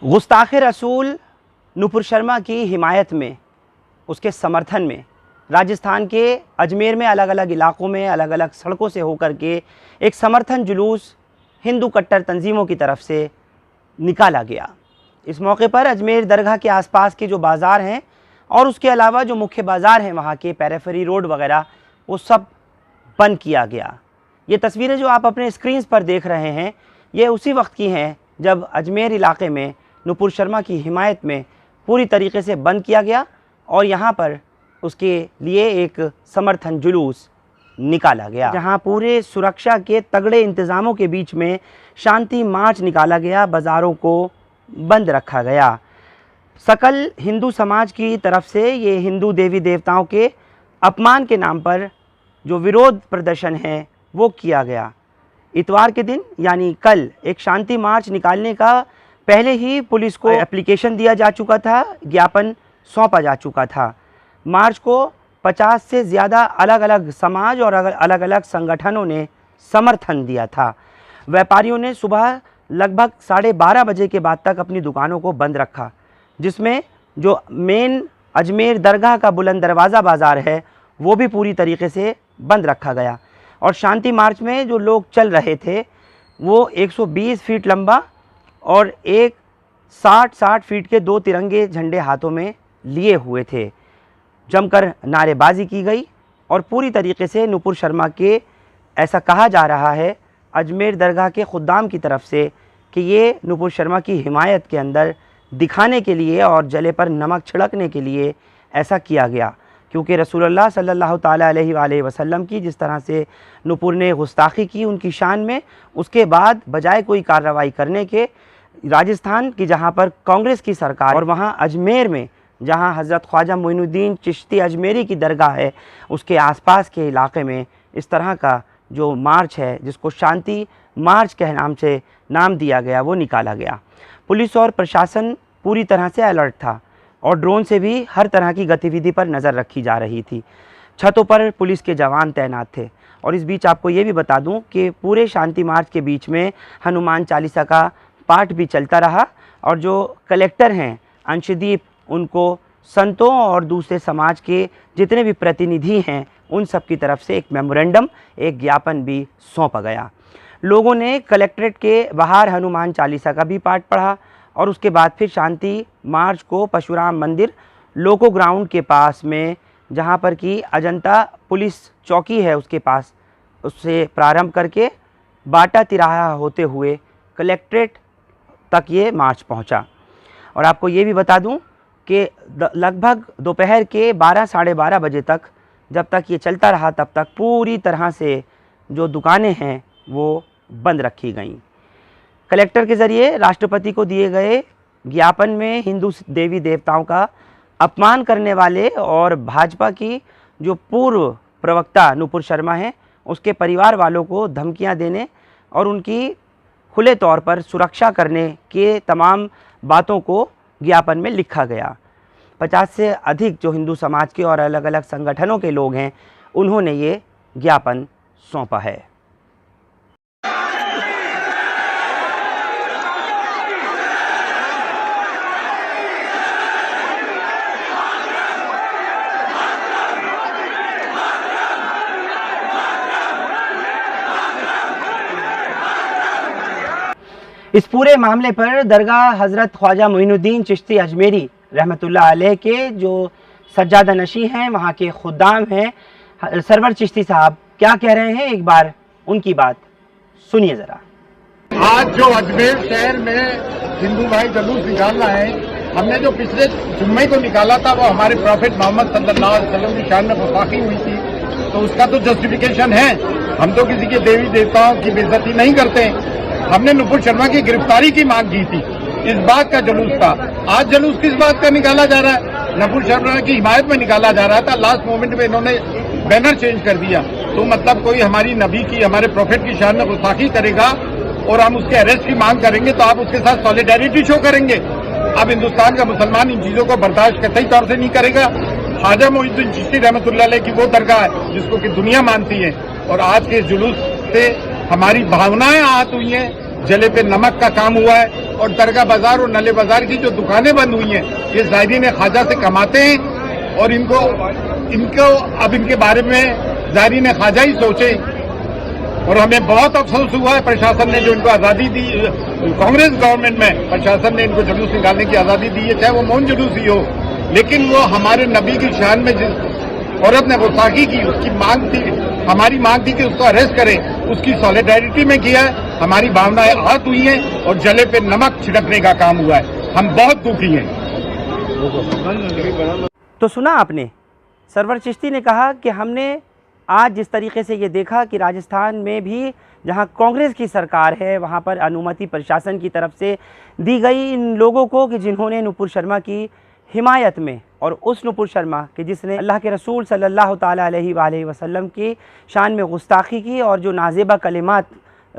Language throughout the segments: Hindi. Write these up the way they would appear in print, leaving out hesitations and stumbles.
गुस्ताखे रसूल नुपुर शर्मा की हिमायत में, उसके समर्थन में राजस्थान के अजमेर में अलग अलग इलाक़ों में अलग अलग सड़कों से होकर के एक समर्थन जुलूस हिंदू कट्टर तंजीमों की तरफ से निकाला गया। इस मौके पर अजमेर दरगाह के आसपास के जो बाज़ार हैं और उसके अलावा जो मुख्य बाज़ार हैं वहाँ के पेरिफेरी रोड वगैरह वो सब बंद किया गया। ये तस्वीरें जो आप अपने स्क्रीन पर देख रहे हैं ये उसी वक्त की हैं जब अजमेर इलाके में नुपुर शर्मा की हिमायत में पूरी तरीके से बंद किया गया और यहाँ पर उसके लिए एक समर्थन जुलूस निकाला गया, जहाँ पूरे सुरक्षा के तगड़े इंतज़ामों के बीच में शांति मार्च निकाला गया, बाज़ारों को बंद रखा गया। सकल हिंदू समाज की तरफ से ये हिंदू देवी देवताओं के अपमान के नाम पर जो विरोध प्रदर्शन है वो किया गया। इतवार के दिन यानी कल एक शांति मार्च निकालने का पहले ही पुलिस को एप्लीकेशन दिया जा चुका था, ज्ञापन सौंपा जा चुका था। मार्च को 50 से ज़्यादा अलग अलग समाज और अलग अलग संगठनों ने समर्थन दिया था। व्यापारियों ने सुबह लगभग 12:30 बजे के बाद तक अपनी दुकानों को बंद रखा, जिसमें जो मेन अजमेर दरगाह का बुलंद दरवाज़ा बाज़ार है वो भी पूरी तरीके से बंद रखा गया। और शांति मार्च में जो लोग चल रहे थे वो 120 फीट लंबा और एक 60 फीट के 2 तिरंगे झंडे हाथों में लिए हुए थे। जमकर नारेबाजी की गई और पूरी तरीके से नुपुर शर्मा के, ऐसा कहा जा रहा है अजमेर दरगाह के खुद्दाम की तरफ से, कि ये नुपुर शर्मा की हिमायत के अंदर दिखाने के लिए और जले पर नमक छिड़कने के लिए ऐसा किया गया, क्योंकि रसूलुल्लाह सल्लल्लाहु ताला अलैहि वसल्लम की जिस तरह से नुपुर ने गुस्ताखी की उनकी शान में, उसके बाद बजाय कोई कार्रवाई करने के राजस्थान की जहाँ पर कांग्रेस की सरकार और वहाँ अजमेर में जहाँ हज़रत ख्वाजा मोइनुद्दीन चिश्ती अजमेरी की दरगाह है उसके आसपास के इलाके में इस तरह का जो मार्च है जिसको शांति मार्च के नाम से नाम दिया गया वो निकाला गया। पुलिस और प्रशासन पूरी तरह से अलर्ट था और ड्रोन से भी हर तरह की गतिविधि पर नज़र रखी जा रही थी। छतों पर पुलिस के जवान तैनात थे। और इस बीच आपको ये भी बता दूं कि पूरे शांति मार्च के बीच में हनुमान चालीसा का पाठ भी चलता रहा और जो कलेक्टर हैं अंशदीप, उनको संतों और दूसरे समाज के जितने भी प्रतिनिधि हैं उन सब की तरफ से एक मेमोरेंडम, एक ज्ञापन भी सौंपा गया। लोगों ने कलेक्ट्रेट के बाहर हनुमान चालीसा का भी पाठ पढ़ा और उसके बाद फिर शांति मार्च को परशुराम मंदिर लोको ग्राउंड के पास में, जहाँ पर कि अजंता पुलिस चौकी है उसके पास, उससे प्रारंभ करके बाटा तिराहा होते हुए कलेक्ट्रेट तक ये मार्च पहुँचा। और आपको ये भी बता दूं कि लगभग दोपहर के 12 साढ़े 12 बजे तक जब तक ये चलता रहा तब तक पूरी तरह से जो दुकानें हैं वो बंद रखी गईं। कलेक्टर के ज़रिए राष्ट्रपति को दिए गए ज्ञापन में हिंदू देवी देवताओं का अपमान करने वाले और भाजपा की जो पूर्व प्रवक्ता नुपुर शर्मा हैं उसके परिवार वालों को धमकियां देने और उनकी खुले तौर पर सुरक्षा करने के तमाम बातों को ज्ञापन में लिखा गया। 50 से अधिक जो हिंदू समाज के और अलग अलग संगठनों के लोग हैं उन्होंने ये ज्ञापन सौंपा है। इस पूरे मामले पर दरगाह हज़रत ख्वाजा मोइनुद्दीन चिश्ती अजमेरी रहमतुल्लाह अलैह के जो सज्जादा नशी हैं, वहाँ के खुद्दाम हैं सरवर चिश्ती साहब, क्या कह रहे हैं, एक बार उनकी बात सुनिए ज़रा। आज जो अजमेर शहर में हिंदू भाई जुलूस निकालना है, हमने जो पिछले जुम्मे को निकाला था वो हमारे प्रॉफिट मोहम्मद सल्लल्लाहु अलैहि वसल्लम की शान में गुस्ताखी हुई थी, तो उसका तो जस्टिफिकेशन है। हम तो किसी के देवी देवताओं की बेइज्जती नहीं करते। हमने नुपुर शर्मा की गिरफ्तारी की मांग की थी, इस बात का जुलूस था। आज जुलूस किस बात का निकाला जा रहा है? नुपुर शर्मा की हिमायत में निकाला जा रहा था। लास्ट मोमेंट में इन्होंने बैनर चेंज कर दिया, तो मतलब कोई हमारी नबी की, हमारे प्रॉफिट की शान में गुस्ताखी करेगा और हम उसके अरेस्ट की मांग करेंगे तो आप उसके साथ सॉलिडेरिटी शो करेंगे। अब हिंदुस्तान का मुसलमान इन चीजों को बर्दाश्त कतई तौर से नहीं करेगा। ख्वाजा मोइनुद्दीन चिश्ती रहमतुल्लाह अलैह की वो दरगाह है जिसको कि दुनिया मानती है, और आज के जुलूस से हमारी भावनाएं आहत हुई हैं, जले पे नमक का काम हुआ है। और दरगाह बाजार और नले बाजार की जो दुकानें बंद हुई हैं, ये ज़ायरीन ख्वाजा से कमाते हैं और इनको अब इनके बारे में ज़ायरीन ख्वाजा ही सोचे। और हमें बहुत अफसोस हुआ है प्रशासन ने जो इनको आज़ादी दी, कांग्रेस गवर्नमेंट में प्रशासन ने इनको जुलूस निकालने की आज़ादी दी है, चाहे वो मौन जुलूस ही हो, लेकिन वो हमारे नबी की शान में जिस औरत ने गुस्ताखी की, उसकी मांग थी, हमारी मांग थी कि उसको अरेस्ट करें, उसकी सॉलिडारिटी में किया है। हमारी भावनाएं आहत हुई हैं और जले पे नमक छिड़कने का काम हुआ है। हम बहुत दुखी हैं। तो सुना आपने, सरवर चिश्ती ने कहा कि हमने आज जिस तरीके से ये देखा कि राजस्थान में भी जहां कांग्रेस की सरकार है, वहां पर अनुमति प्रशासन की तरफ से दी गई इन लोगों को कि जिन्होंने नुपुर शर्मा की हिमायत में, और उस नुपुर शर्मा कि जिसने अल्लाह के रसूल सल्लल्लाहु ताला अलैहि वसल्लम की शान में गुस्ताखी की और जो नाज़ेबा कलिमात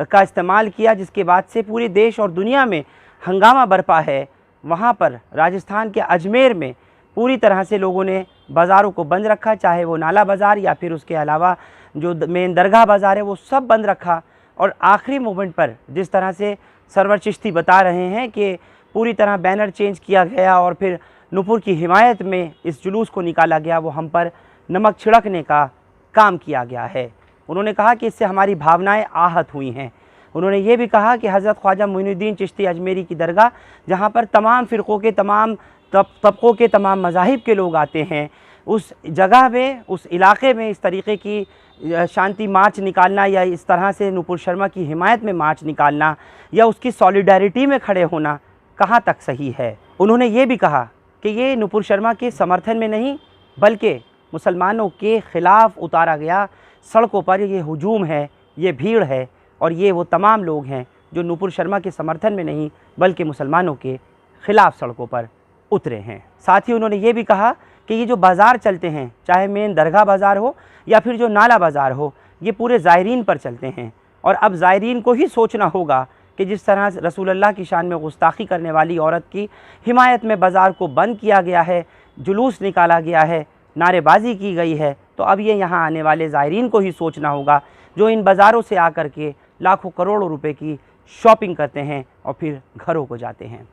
का इस्तेमाल किया, जिसके बाद से पूरे देश और दुनिया में हंगामा बरपा है। वहाँ पर राजस्थान के अजमेर में पूरी तरह से लोगों ने बाज़ारों को बंद रखा, चाहे वो नाला बाज़ार या फिर उसके अलावा जो मेन दरगाह बाज़ार है वो सब बंद रखा। और आखिरी मोमेंट पर जिस तरह से सरवर चिश्ती बता रहे हैं कि पूरी तरह बैनर चेंज किया गया और फिर नुपुर की हिमायत में इस जुलूस को निकाला गया, वो हम पर नमक छिड़कने का काम किया गया है। उन्होंने कहा कि इससे हमारी भावनाएं आहत हुई हैं। उन्होंने ये भी कहा कि हज़रत ख्वाजा मोइनुद्दीन चिश्ती अजमेरी की दरगाह, जहाँ पर तमाम फ़िरक़ों के, तमाम तबक़ों के, तमाम मज़ाहिब के लोग आते हैं, उस जगह में, उस इलाक़े में इस तरीक़े की शांति मार्च निकालना या इस तरह से नुपुर शर्मा की हिमायत में मार्च निकालना या उसकी सॉलिडारिटी में खड़े होना कहाँ तक सही है। उन्होंने ये भी कहा कि ये नुपुर शर्मा के समर्थन में नहीं, बल्कि मुसलमानों के ख़िलाफ़ उतारा गया सड़कों पर ये हुजूम है, ये भीड़ है, और ये वो तमाम लोग हैं जो नुपुर शर्मा के समर्थन में नहीं बल्कि मुसलमानों के ख़िलाफ़ सड़कों पर उतरे हैं। साथ ही उन्होंने ये भी कहा कि ये जो बाज़ार चलते हैं, चाहे मेन दरगाह बाज़ार हो या फिर जो नाला बाज़ार हो, ये पूरे ज़ायरीन पर चलते हैं। और अब ज़ायरीन को ही सोचना होगा कि जिस तरह रसूलुल्लाह की शान में गुस्ताखी करने वाली औरत की हिमायत में बाज़ार को बंद किया गया है, जुलूस निकाला गया है, नारेबाजी की गई है, तो अब ये यहाँ आने वाले ज़ायरीन को ही सोचना होगा जो इन बाज़ारों से आकर के लाखों करोड़ों रुपए की शॉपिंग करते हैं और फिर घरों को जाते हैं।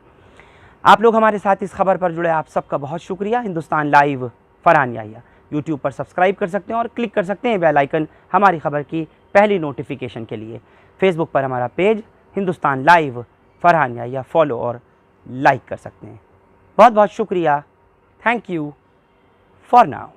आप लोग हमारे साथ इस खबर पर जुड़े, आप सबका बहुत शुक्रिया। हिंदुस्तान लाइव फरहान याहिया यूट्यूब पर सब्सक्राइब कर सकते हैं और क्लिक कर सकते हैं बेल आइकन हमारी खबर की पहली नोटिफिकेशन के लिए। फेसबुक पर हमारा page Hindustan live Farhan Yahya follow और लाइक कर सकते हैं। बहुत बहुत शुक्रिया। Thank you for now.